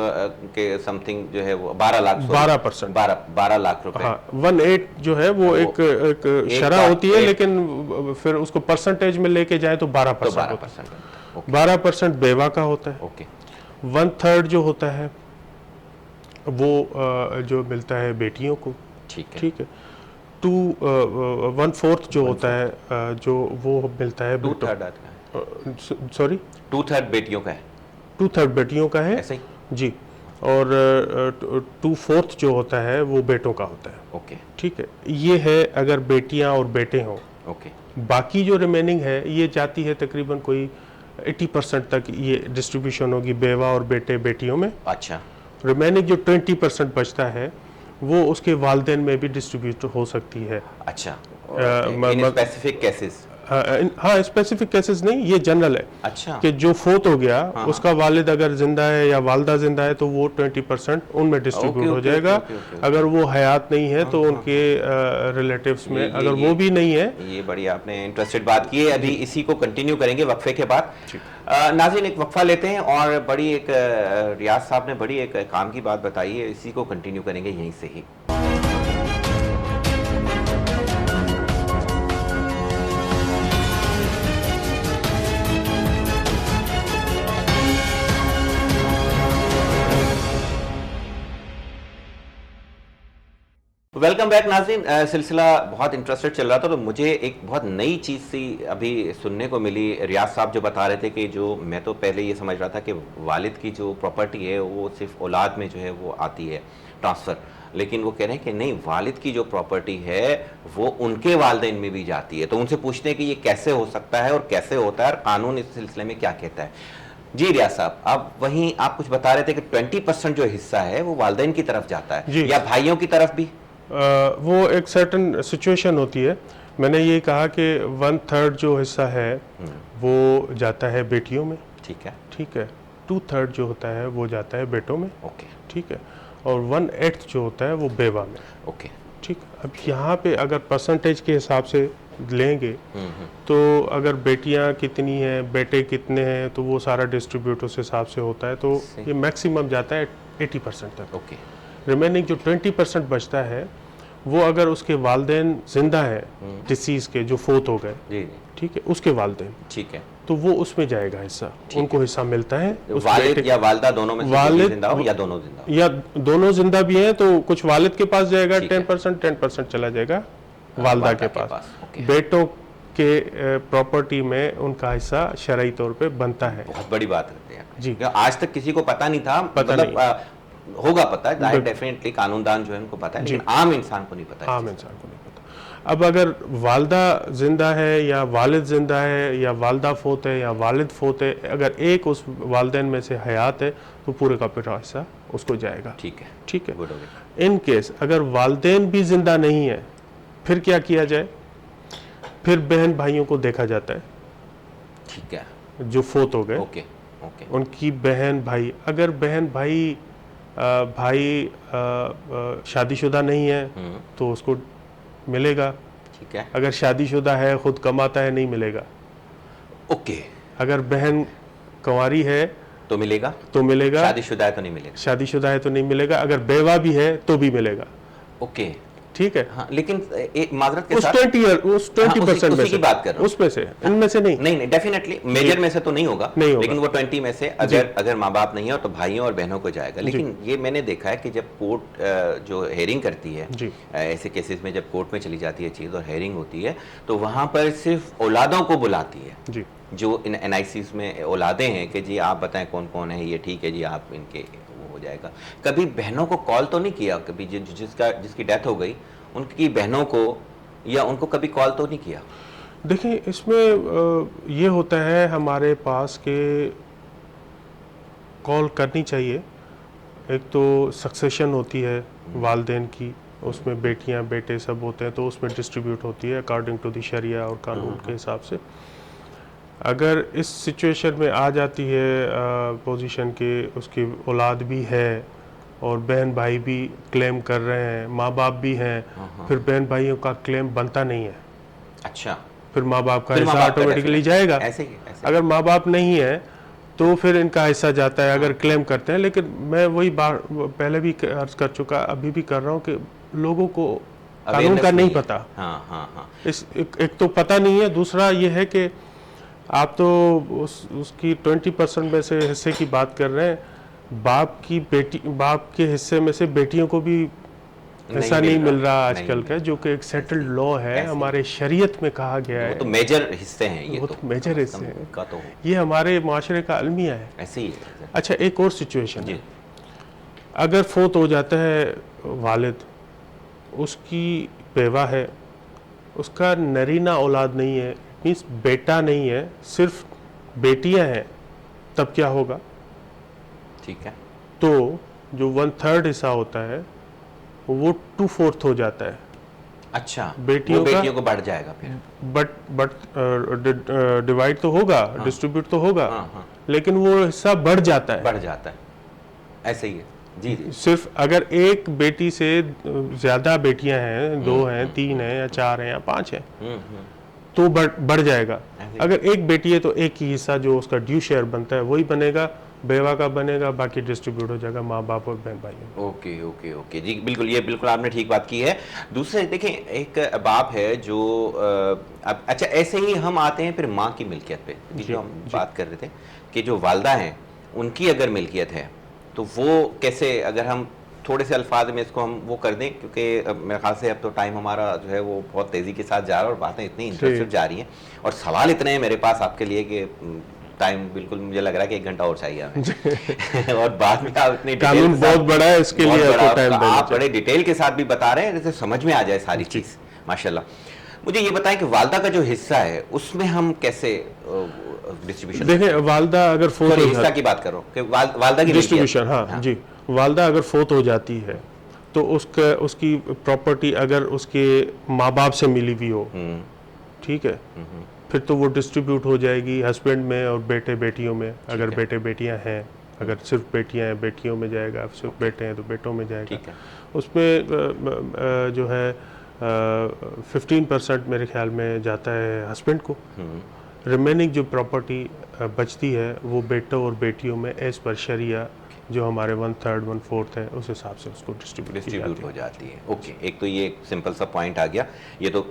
के समथिंग जो है वो 12 लाख 12%। 12 लाख रुपए। हाँ, 1/8 जो है वो एक शरह होती है, लेकिन फिर उसको परसेंटेज में लेके जाए तो 12% होता है। 12%। 12% बेवा का होता है। ओके। 1/3 जो होता है वो जो मिलता है बेटियों को। ठीक है। ठीक है। 1/4 जो होता है जो वो मिलता है 2/3 सॉरी 2/3 बेटियों का है 2/3 बेटियों का है ऐसे ही। जी। और 2/4 जो होता है वो बेटों का होता है। ओके। ठीक है, ये है अगर बेटियां और बेटे हों। ओके। बाकी जो रिमेनिंग है ये जाती है तकरीबन कोई 80% तक ये डिस्ट्रीब्यूशन होगी बेवा और बेटे बेटियों में। अच्छा। रिमेनिंग जो 20% बचता है वो उसके वालदेन में भी डिस्ट्रीब्यूट हो सकती है। अच्छा। म- इन म- स्पेसिफिक केसेस। हाँ, स्पेसिफिक केसेस नहीं, ये जनरल है अच्छा। कि जो फोत हो गया हाँ, उसका वालिद अगर जिंदा है या वालदा जिंदा है तो वो 20% उनमें डिस्ट्रीब्यूट हो ओके, जाएगा। Okay, okay, okay. अगर वो हयात नहीं है तो उनके रिलेटिव्स में, अगर वो भी नहीं है। ये बड़ी आपने इंटरेस्टेड बात की है। अभी इसी को कंटिन्यू करेंगे वक्फे के बाद। नाज़रीन, एक वक्फा लेते हैं और बड़ी एक रियाज साहब ने बड़ी एक काम की बात बताई है, इसी को कंटिन्यू करेंगे यहीं से ही। वेलकम बैक नाज़रीन। सिलसिला बहुत इंटरेस्टेड चल रहा था तो मुझे एक बहुत नई चीज़ सी अभी सुनने को मिली। रियाज साहब जो बता रहे थे कि जो मैं तो पहले ये समझ रहा था कि वालिद की जो प्रॉपर्टी है वो सिर्फ औलाद में जो है वो आती है ट्रांसफ़र, लेकिन वो कह रहे हैं कि नहीं, वालिद की जो प्रॉपर्टी है वो उनके वालिदैन में भी जाती है। तो उनसे पूछते हैं कि ये कैसे हो सकता है और कैसे होता है और कानून इस सिलसिले में क्या कहता है। जी रियाज साहब, आप वहीं आप कुछ बता रहे थे कि 20% जो हिस्सा है वो वालिदैन की तरफ जाता है या भाइयों की तरफ भी? वो एक सर्टन सिचुएशन होती है। मैंने ये कहा कि 1/3 जो हिस्सा है वो जाता है बेटियों में। ठीक है। ठीक है। 2/3 जो होता है वो जाता है बेटों में। ओके। ठीक है। और 1/8 जो होता है वो बेवा में। ओके। ठीक। अब यहाँ पे अगर परसेंटेज के हिसाब से लेंगे तो अगर बेटियाँ कितनी हैं, बेटे कितने हैं, तो वो सारा डिस्ट्रीब्यूट उस हिसाब से होता है। तो ये मैक्सिमम जाता है 80% तक। ओके। रिमेनिंग जो 20% बचता है वो अगर उसके वालदेन जिंदा है, डिसीज के जो फोत हो गए, जी। ठीक है, उसके वालदेन, ठीक है। तो वो उसमें जाएगा हिस्सा, उनको हिस्सा मिलता है। उस वालिद बेटे- या वालदा दोनों में से कोई वालिद जिंदा हो या दोनों जिंदा हो? या दोनों जिंदा भी हैं तो कुछ वालिद के पास जाएगा ठीक है। 10% चला जाएगा वालदा के पास। ओके। बेटों के प्रॉपर्टी में उनका हिस्सा शरई तौर पे बनता है। बहुत बड़ी बात करते हैं जी। आज तक किसी को पता नहीं था। पता मतलब होगा पता है, डेफिनेटली कानूनदान जो है उनको पता है, लेकिन आम इंसान को नहीं पता है। आम इंसान को नहीं पता। अब अगर वालदा जिंदा है या वालिद जिंदा है या वालदा फोत है या वालिद फोत है, अगर एक उस वालदेन में से हयात है तो पूरे का पूरा हिस्सा उसको जाएगा। ठीक है। ठीक है। गुड हो गया। इन केस अगर वालदेन भी जिंदा नहीं है फिर क्या किया जाए? फिर बहन भाइयों को देखा जाता है ठीक है। जो फोत हो गए। ओके। ओके। उनकी बहन भाई, अगर बहन भाई शादीशुदा नहीं है तो उसको मिलेगा। ठीक है। अगर शादीशुदा है, खुद कमाता है, नहीं मिलेगा। ओके। अगर बहन कुंवारी है तो मिलेगा, तो मिलेगा। शादीशुदा है तो नहीं मिलेगा। शादीशुदा है तो नहीं मिलेगा। अगर बेवा भी है तो भी मिलेगा। ओके। ठीक है। हाँ, लेकिन माजरत के उस साथ 20% में उसी की बात कर रहा हूँ। उसमें से, इनमें से नहीं। नहीं, डेफिनेटली मेजर में से तो नहीं होगा, नहीं होगा। लेकिन वो 20 में से अगर माँ बाप नहीं है तो भाइयों और बहनों को जाएगा। लेकिन ये मैंने देखा है कि जब कोर्ट जो हेयरिंग करती है ऐसे केसेस में, जब कोर्ट में चली जाती है चीज़ और हेयरिंग होती है तो वहाँ पर सिर्फ औलादों को बुलाती है जी। जो इन एनआईसीज में औलादें हैं कि जी आप बताएं कौन कौन है, ये ठीक है जी, आप इनके वो हो जाएगा। कभी बहनों को कॉल तो नहीं किया? कभी जिसकी डेथ हो गई उनकी बहनों को या उनको कभी कॉल तो नहीं किया? देखिए इसमें ये होता है हमारे पास के कॉल करनी चाहिए। एक तो सक्सेशन होती है वालदेन की, उसमें बेटियां बेटे सब होते हैं, तो उसमें डिस्ट्रीब्यूट होती है अकॉर्डिंग टू द शरिया और कानून के हिसाब से। अगर इस सिचुएशन में आ जाती है पोजीशन के उसकी औलाद भी है और बहन भाई भी क्लेम कर रहे हैं, माँ बाप भी हैं, फिर बहन भाइयों का क्लेम बनता नहीं है। अच्छा, फिर माँ बाप का फिर माँ हिस्सा बाप का ऑटोमेटिकली definitely जाएगा। ऐसे ही अगर माँ बाप नहीं है तो फिर इनका हिस्सा जाता है अगर क्लेम करते हैं। लेकिन मैं वही बात पहले भी अर्ज कर चुका, अभी भी कर रहा हूँ कि लोगों को कानून Awareness का नहीं है। पता। हाँ हाँ हाँ, एक तो पता नहीं है, दूसरा ये है कि आप तो उसकी 20% में से हिस्से की बात कर रहे हैं, बाप के हिस्से में से बेटियों को भी ऐसा नहीं मिल रहा आजकल का, जो कि एक सेटल्ड लॉ है, हमारे शरीयत में कहा गया वो तो है। मेजर हिस्से हैं, ये वो तो मेजर हिस्से हैं, का तो ये हमारे माशरे का अलमिया है। ऐसे ही है। अच्छा, एक और सिचुएशन जी, है, अगर फोत हो जाता है वालिद, उसकी बेवा है, उसका नरीना औलाद नहीं है, मीन्स बेटा नहीं है, सिर्फ बेटियां हैं, तब क्या होगा? ठीक है। तो जो 1/3 हिस्सा होता है वो 2/4 हो जाता है। अच्छा, बेटियों वो का- बेटियों को बढ़ जाएगा फिर। बट डिवाइड तो होगा, डिस्ट्रीब्यूट तो होगा, हाँ हाँ, लेकिन वो हिस्सा बढ़ जाता है। बढ़ जाता है, ऐसे ही है। जी जी। सिर्फ अगर एक बेटी से ज्यादा बेटियां हैं, 2 हैं, 3 हैं या 4 हैं या 5 हैं, तो बढ़ जाएगा। ऐसे ही। अगर एक बेटी है तो एक ही हिस्सा जो उसका ड्यू शेयर बनता है वही बनेगा, बेवा का बनेगा, बाकी डिस्ट्रीब्यूट हो जाएगा माँ बाप और बहन भाई में। ओके ओके ओके जी, बिल्कुल, ये बिल्कुल आपने ठीक बात की है। दूसरे देखें, एक बाप है जो अब अच्छा, ऐसे ही हम आते हैं फिर माँ की मिल्कियत पे, क्योंकि जी, जो हम बात कर रहे थे कि जो वालदा हैं उनकी अगर मिल्कियत है तो वो कैसे, अगर हम थोड़े से अल्फाज में इसको हम वो कर दें, क्योंकि मेरे ख्याल से अब तो टाइम हमारा जो है वो बहुत तेज़ी के साथ जा रहा है और बातें इतनी इंटरेस्टेड जा रही हैं और सवाल इतने हैं मेरे पास आपके लिए कि टाइम बिल्कुल मुझे लग रहा है कि 1 घंटा और चाहिए हमें। और बाद में आप इतनी डिटेल कानून के साथ- बहुत बड़ा है, इसके बहुत लिए बड़ा, आपको टाइम देना आप चाहिए। बड़े डिटेल के साथ भी बता रहे हैं जैसे समझ में आ जाए सारी चीज, माशाल्लाह। मुझे ये बताएं कि वालदा का जो हिस्सा है उसमें हम कैसे डिस्ट्रीब्यूशन, देखें वालदा अगर फोत हो हिस्सा की बात करो कि वालदा की डिस्ट्रीब्यूशन, मिल्कियत। हाँ जी, वालदा अगर फोत हो जाती है तो उसकी प्रॉपर्टी अगर उसके माँ बाप से मिली हुई हो, ठीक है, फिर तो वो डिस्ट्रीब्यूट हो जाएगी हस्बैंड में और बेटे बेटियों में। अगर बेटे बेटियां हैं, अगर सिर्फ बेटियां हैं बेटियों में जाएगा, सिर्फ बेटे हैं तो बेटों में जाएगा। ठीक है। उसमें जो है 15% मेरे ख्याल में जाता है हस्बैंड को। रिमेनिंग जो प्रॉपर्टी बचती है वो बेटों और बेटियों में एज पर शरिया जो हमारे 1/3 1/4 है उस हिसाब से उसको डिस्ट्रीब्यूट हो जाती है। ओके, एक तो ये सिंपल सा पॉइंट आ गया, ये तो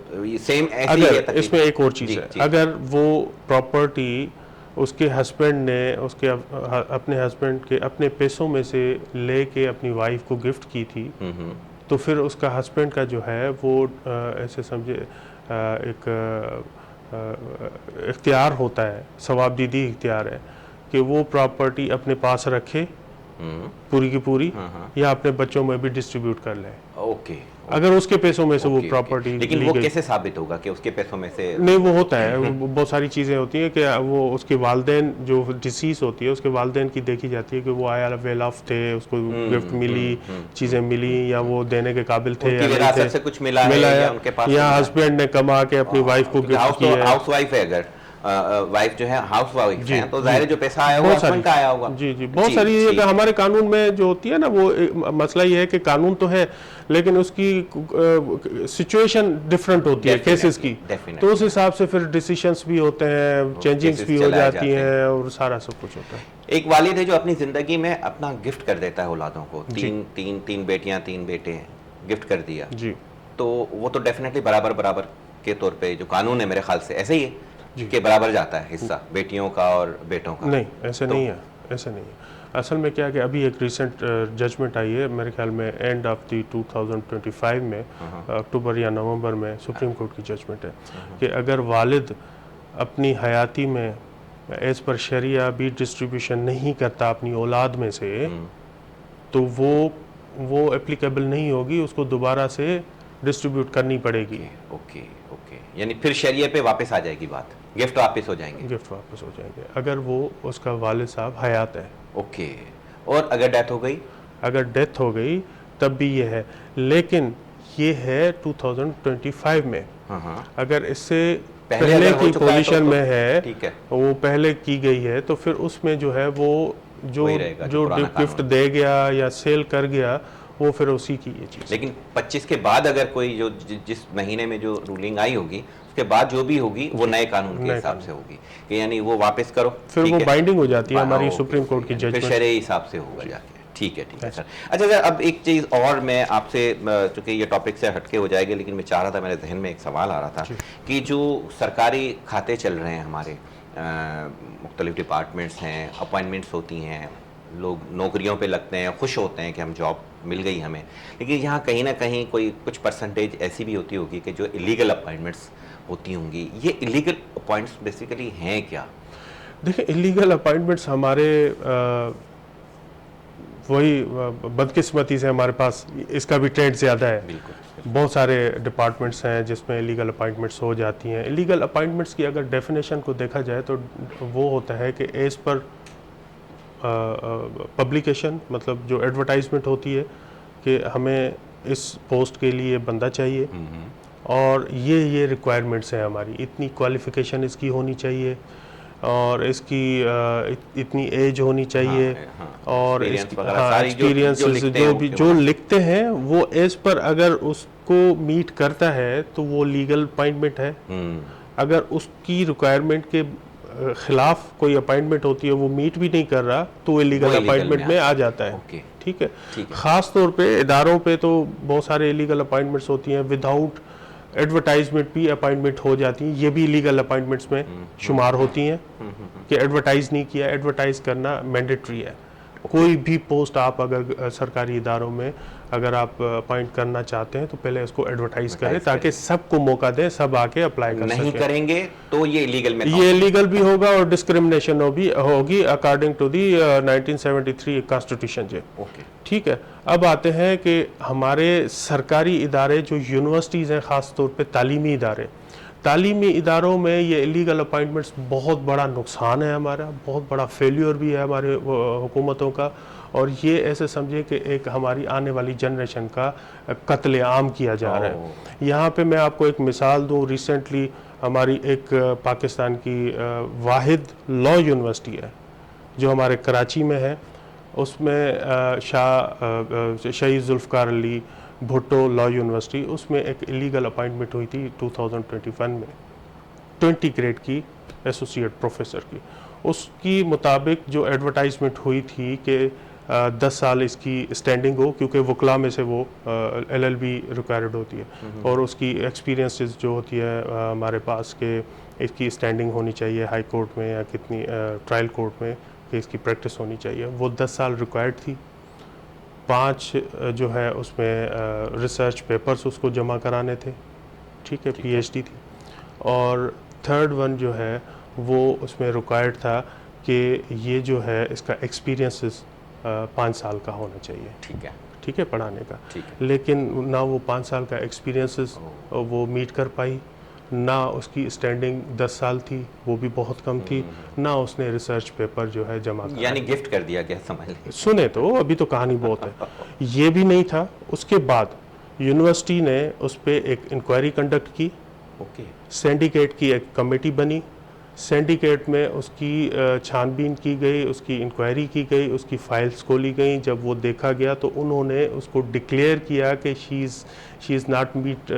सेम ऐसे ही है अगर तकरीबन। इसमें एक और चीज़ जी, है, जी। अगर वो प्रॉपर्टी उसके हस्बैंड ने उसके अपने हस्बैंड के अपने पैसों में से लेके अपनी वाइफ को गिफ्ट की थी, तो फिर उसका हस्बैंड का जो है वो ऐसे समझे एक इख्तियार होता है, सवाबदीदी इख्तियार है कि वो प्रॉपर्टी अपने पास रखे पूरी की पूरी, या अपने बच्चों में भी डिस्ट्रीब्यूट कर ले, ओके, अगर उसके पैसों में से वो ओके, प्रॉपर्टी लेकिन ली वो गई। कैसे साबित होगा कि उसके पैसों में से? नहीं, वो होता है, बहुत सारी चीज़ें होती हैं कि वो उसके वालदेन जो डिसीज होती है उसके वालदेन की देखी जाती है कि वो आया वेल ऑफ थे, उसको गिफ्ट मिली, चीज़ें मिली, या वो देने के काबिल थे उनकी या नहीं विरासत थे, से कुछ मिला है या उनके पास या मिला है? हस्बैंड ने कमा के अपनी वाइफ को गिफ्ट किया है। हाउस वाइफ है, अगर वाइफ जो है हाउस वाइफ जी, है तो जाहिर है जो पैसा आया वो बहुत हस्बैंड का आया होगा। जी जी, बहुत सारी ये कि हमारे कानून में जो होती है ना, वो मसला ये है कि कानून तो है लेकिन उसकी सिचुएशन डिफरेंट होती है केसेस की, definitely. तो उस हिसाब से फिर डिसीशंस भी होते हैं, चेंजिंग्स cases भी हो चलाए जाती जाते हैं। हैं और सारा सब कुछ होता है। एक वालिद है जो अपनी जिंदगी में अपना गिफ्ट कर देता है औलादों को, तीन बेटियां 3 बेटे हैं, गिफ्ट कर दिया, जी, तो वो तो डेफिनेटली बराबर बराबर के तौर पे जो कानून है मेरे ख्याल से ऐसे ही है कि बराबर जाता है हिस्सा बेटियों का और बेटों का। नहीं ऐसे नहीं है, ऐसे नहीं है। असल में क्या है कि अभी एक रिसेंट जजमेंट आई है मेरे ख्याल में एंड ऑफ द 2025 में, अक्टूबर या नवंबर में सुप्रीम कोर्ट की जजमेंट है कि अगर वालिद अपनी हयाती में एज पर शरिया भी डिस्ट्रीब्यूशन नहीं करता अपनी औलाद में से, तो वो एप्लीकेबल नहीं होगी, उसको दोबारा से डिस्ट्रीब्यूट करनी पड़ेगी। ओके ओके, ओके, यानी फिर शरिया पे वापस आ जाएगी बात, गिफ्ट वापस हो जाएंगे। गिफ्ट वापस हो जाएंगे अगर वो उसका वालिद साहब हयात है। ओके, और अगर डेथ हो गई? अगर डेथ हो गई तब भी ये है, लेकिन ये है 2025 में। हाँ, अगर इससे पहले पहले अगर हो की चुका है पोजीशन तो में है, ठीक है, वो पहले की गई है, तो फिर उसमें जो है वो जो वही रहेगा जो जो पुराना गिफ्ट कानून। दे गया या सेल कर गया, वो फिर उसी की ये चीज़। लेकिन 25 के बाद अगर कोई जो जिस महीने में जो रूलिंग आई होगी उसके बाद जो भी होगी वो नए कानून के नए हिसाब कानून। से होगी कि यानी वो वापस करो, फिर ठीक वो है? बाइंडिंग हो जाती है हमारी ओके, सुप्रीम कोर्ट की यानी फिर जजमेंट। शरई हिसाब से होगा जाके। ठीक है सर। अच्छा सर, अब एक चीज़ और मैं आपसे, चूंकि ये टॉपिक से हटके हो जाएगा, लेकिन मैं चाह रहा था, मेरे जहन में एक सवाल आ रहा था कि जो सरकारी खाते चल रहे हैं हमारे, मुख्तलिफ डिपार्टमेंट्स हैं, अपॉइंटमेंट्स होती हैं, लोग नौकरियों पे लगते हैं, खुश होते हैं कि हम जॉब मिल गई हमें, लेकिन यहाँ कहीं ना कहीं कोई कुछ परसेंटेज ऐसी भी होती होगी कि जो इलीगल अपॉइंटमेंट्स होती होंगी। ये इलीगल अपॉइंट्स बेसिकली हैं क्या? देखिए, इलीगल अपॉइंटमेंट्स हमारे वही बदकिस्मती से हमारे पास इसका भी ट्रेंड ज़्यादा है। बिल्कुल। बहुत सारे डिपार्टमेंट्स हैं जिसमें इलीगल अपॉइंटमेंट्स हो जाती हैं। इलीगल अपॉइंटमेंट्स की अगर डेफिनेशन को देखा जाए तो वो होता है कि एज पर पब्लिकेशन, मतलब जो एडवर्टाइजमेंट होती है कि हमें इस पोस्ट के लिए बंदा चाहिए और ये रिक्वायरमेंट्स हैं हमारी, इतनी क्वालिफ़िकेशन इसकी होनी चाहिए और इसकी इतनी एज होनी चाहिए, और एक्सपीरियंस जो लिखते हैं वो एज पर अगर उसको मीट करता है तो वो लीगल अपॉइंटमेंट है। अगर उसकी रिक्वायरमेंट के खिलाफ कोई अपॉइंटमेंट होती है, वो मीट भी नहीं कर रहा, तो वो इलीगल अपॉइंटमेंट में आ जाता है। ठीक है। ख़ास तौर पे इदारों पे तो बहुत सारे इलीगल अपॉइंटमेंट्स होती हैं, विदाउट एडवर्टाइजमेंट भी अपॉइंटमेंट हो जाती हैं, ये भी इलीगल अपॉइंटमेंट्स में शुमार होती हैं कि एडवर्टाइज नहीं किया। एडवर्टाइज करना मैंडेटरी है। कोई भी पोस्ट आप अगर सरकारी इदारों में अगर आप अपॉइंट करना चाहते हैं तो पहले इसको एडवर्टाइज करें ताकि सबको मौका दें, सब आके अप्लाई कर नहीं करेंगे तो ये इलीगल में, ये इलीगल भी होगा और डिस्क्रिमिनेशन होगी अकॉर्डिंग टू दी 1973 कॉन्स्टिट्यूशन जे। ठीक है। अब आते हैं कि हमारे सरकारी इदारे जो यूनिवर्सिटीज़ हैं, ख़ास तौर पे तालीमी इदारे, तालीमी इदारों में ये इलीगल अपॉइंटमेंट्स बहुत बड़ा नुकसान है हमारा, बहुत बड़ा फेल्योर भी है हमारे हुकूमतों का, और ये ऐसे समझे कि एक हमारी आने वाली जनरेशन का कत्लेआम किया जा रहा है। यहाँ पे मैं आपको एक मिसाल दूँ, रिसेंटली हमारी एक पाकिस्तान की वाहिद लॉ यूनिवर्सिटी है जो हमारे कराची में है, उसमें शहीद जुल्फ़कार अली भुट्टो लॉ यूनिवर्सिटी, उसमें एक इलीगल अपॉइंटमेंट हुई थी 2021 में 20 ग्रेड की एसोसिएट प्रोफेसर की। उसकी मुताबिक जो एडवर्टाइजमेंट हुई थी कि 10 साल इसकी स्टैंडिंग हो, क्योंकि वकला में से वो LLB रिक्वायर्ड होती है, और उसकी एक्सपीरियंसेस जो होती है हमारे पास के इसकी स्टैंडिंग होनी चाहिए हाई कोर्ट में या कितनी ट्रायल कोर्ट में कि इसकी प्रैक्टिस होनी चाहिए, वो 10 साल रिक्वायर्ड थी। 5 जो है उसमें रिसर्च पेपर्स उसको जमा कराने थे, ठीक है, PhD थी, और 3rd वन जो है वो उसमें रिक्वायर्ड था कि ये जो है इसका एक्सपीरियंसेस 5 साल का होना चाहिए। ठीक है, पढ़ाने का। लेकिन ना वो 5 साल का एक्सपीरियंसेस वो मीट कर पाई, ना उसकी स्टैंडिंग 10 साल थी, वो भी बहुत कम थी, ना उसने रिसर्च पेपर जो है जमा किया, यानी गिफ्ट कर दिया क्या, समझ लें। सुने तो अभी तो कहानी बहुत है। ये भी नहीं था, उसके बाद यूनिवर्सिटी ने उस पर एक इंक्वायरी कंडक्ट की, सिंडिकेट की एक कमेटी बनी, सिंडिकेट में उसकी छानबीन की गई, उसकी इंक्वायरी की गई, उसकी फाइल्स खोली गई। जब वो देखा गया तो उन्होंने उसको डिक्लेयर किया कि she is not meet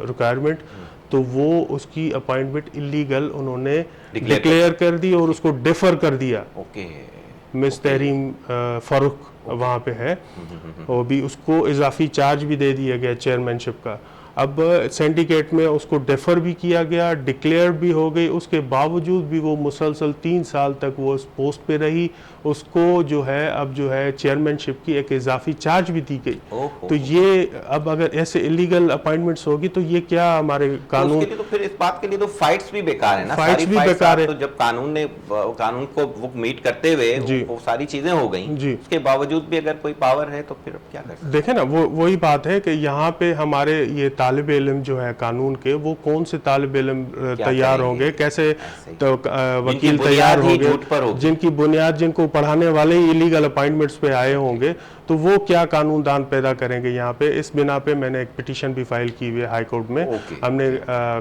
requirement, तो वो उसकी अपॉइंटमेंट इलीगल उन्होंने डिक्लेयर कर दी और उसको डिफर कर दिया। मिस तहरीम फ़ारूक वहाँ पे है, और भी उसको इजाफी चार्ज भी दे दिया गया चेयरमैनशिप का। अब सिंडिकेट में उसको डेफर भी किया गया, डिक्लेयर भी हो गई, उसके बावजूद भी वो मुसलसल 3 साल तक वो उस पोस्ट पे रही। उसको जो है अब जो है चेयरमैनशिप की एक इजाफी चार्ज भी दी गई। तो ये अब अगर ऐसे इलीगल अपॉइंटमेंट्स होगी तो ये क्या हमारे कानून, तो फिर इस बात के लिए तो फाइट्स भी बेकार है ना, फाइट्स भी बेकार है। तो जब कानून को वो मीट करते हुए वो सारी चीजें हो गई, उसके बावजूद भी अगर कोई पावर है तो फिर क्या कर सकते हैं? देखें ना, वही बात है कि यहाँ पे हमारे ये तालिब इल्म जो है कानून के, वो कौन से तालिब इल्म तैयार करेंगे? होंगे, कैसे ऐसे ही। तो वकील बुनियाद तैयार ही होंगे, झूठ पर होगी। जिनकी बुनियाद, जिनको पढ़ाने वाले ही इलीगल अपॉइंटमेंट्स पे आए होंगे, तो वो क्या कानूनदान पैदा करेंगे यहाँ पे। इस बिना पे मैंने एक पिटीशन भी फाइल की हुई है हाई कोर्ट में। ओके, हमने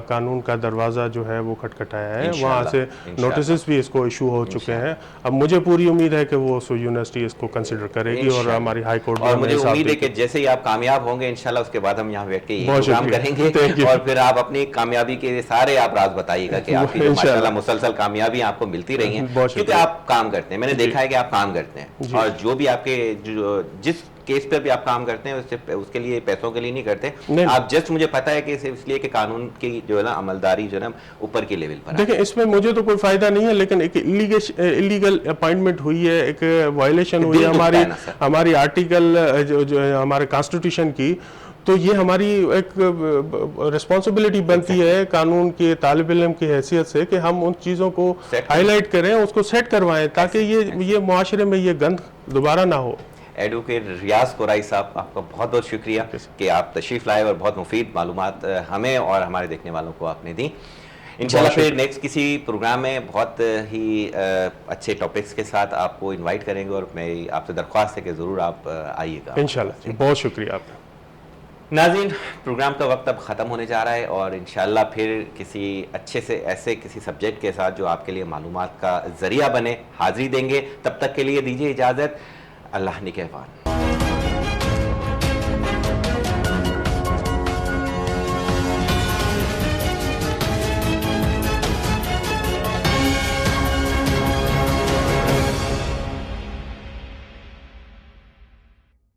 कानून का दरवाज़ा जो है वो खटखटाया है, वहाँ से इंशाल्लाह। नोटिस भी इसको इशू हो चुके हैं। अब मुझे पूरी उम्मीद है कि वो यूनिवर्सिटी इसको कंसिडर करेगी और इंशाल्लाह। हमारी हाई कोर्ट भी और हमें मुझे इंसाफ उम्मीद है देगी। कि जैसे ही आप कामयाब होंगे इंशाल्लाह, उसके बाद हम यहाँ बैठ के ये बहुत प्रोग्राम शुक्रिया। करेंगे Thank you। और फिर आप अपनी कामयाबी के सारे आप राज बताइएगा कि आपकी जो इंशाल्लाह। माशाल्लाह मुसलसल कामयाबी आपको मिलती रही है, बहुत क्योंकि शुक्रिया। आप काम करते हैं। मैंने देखा है कि आप काम करते हैं, और जो भी आपके जिस केस पे भी आप काम करते हैं उसके लिए पैसों के लिए नहीं करते नहीं। आप। जस्ट मुझे पता है कि सिर्फ इसलिए कि कानून की जो है ना अमलदारी जो है ना ऊपर के लेवल पर है। देखिए, इसमें मुझे तो कोई फायदा नहीं है, लेकिन एक इलीगल अपॉइंटमेंट हुई है, एक वायलेशन हुई है दिल दुखता है ना सर। हमारी आर्टिकल जो है हमारे कॉन्स्टिट्यूशन की, तो ये हमारी एक रिस्पॉन्सिबिलिटी बनती है कानून के तालिब इल्म की हैसियत से कि हम उन चीज़ों को Set हाईलाइट करें, उसको सेट करवाएं, ताकि ये मुआशरे में ये गंद दोबारा ना हो। एडवोकेट रियाज कुरैशी साहब, आपका बहुत बहुत शुक्रिया कि आप तशरीफ़ लाए और बहुत मुफीद मालूमात हमें और हमारे देखने वालों को आपने दी। इंशाल्लाह फिर नेक्स्ट किसी प्रोग्राम में बहुत ही अच्छे टॉपिक्स के साथ आपको इनवाइट करेंगे, और मैं आपसे दरख्वास्त है कि ज़रूर आप आइएगा। इंशाल्लाह, बहुत शुक्रिया आपका। नाज़रीन, प्रोग्राम का वक्त अब ख़त्म होने जा रहा है, और इंशाल्लाह फिर किसी अच्छे से ऐसे किसी सब्जेक्ट के साथ जो आपके लिए मालूमात का ज़रिया बने हाज़िरी देंगे। तब तक के लिए दीजिए इजाज़त। अल्लाह निगहबान।